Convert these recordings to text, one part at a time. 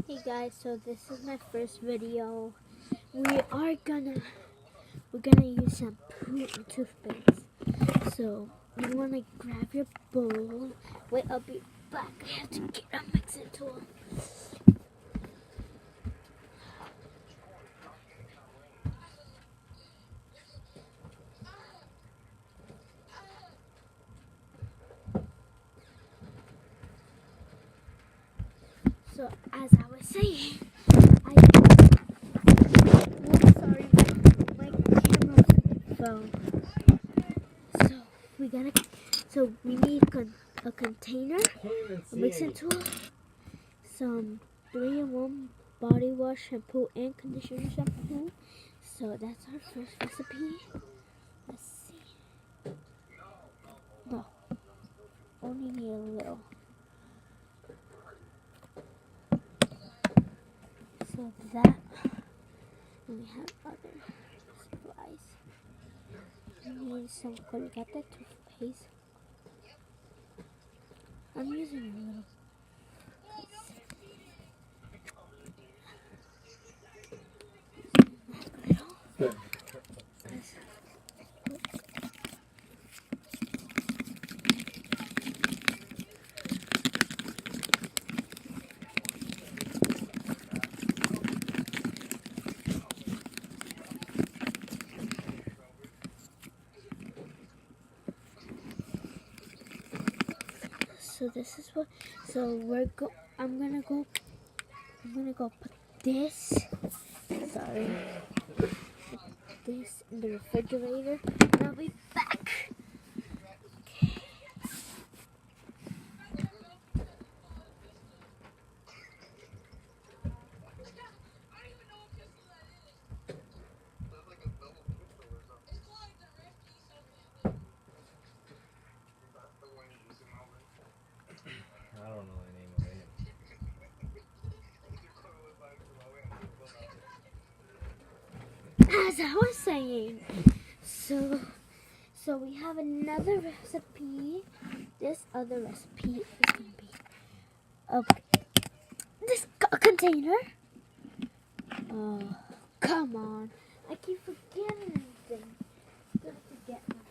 Hey guys, so this is my first video. We're gonna use shampoo and toothpaste. So you wanna grab your bowl. Wait, I'll be back. I have to get a mixing tool. So as I was saying, sorry, my camera fell. So we need a container, a mixing tool, some 3-in-1 body wash, shampoo, and conditioner shampoo. So that's our first recipe. Let's see. No, only need a little. So that, and we have other supplies. We need some Colgate toothpaste. I'm using a little piece. So this is what. So I'm gonna go put this. Sorry. Put this in the refrigerator. And I'll be back. Okay. I don't know the name of it. As I was saying, so we have another recipe. This other recipe is gonna be this container. Oh, come on! I keep forgetting anything. I'm gonna forget my recipe.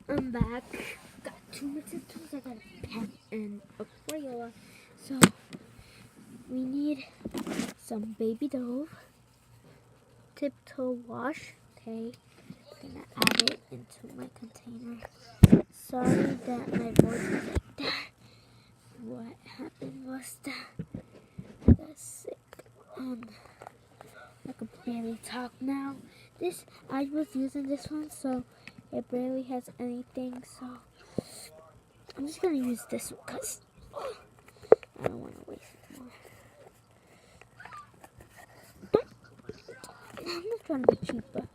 I'm back. Got 2 mixing tools. I got a pen and a Crayola. So we need some baby dove, tiptoe wash. Okay, I'm gonna add it into my container. Sorry that my voice is like that. What happened was that I got sick and I could barely talk now. I was using this one, so it barely has anything, so I'm just gonna use this one because I don't want to waste it more. I'm not trying to be cheap, but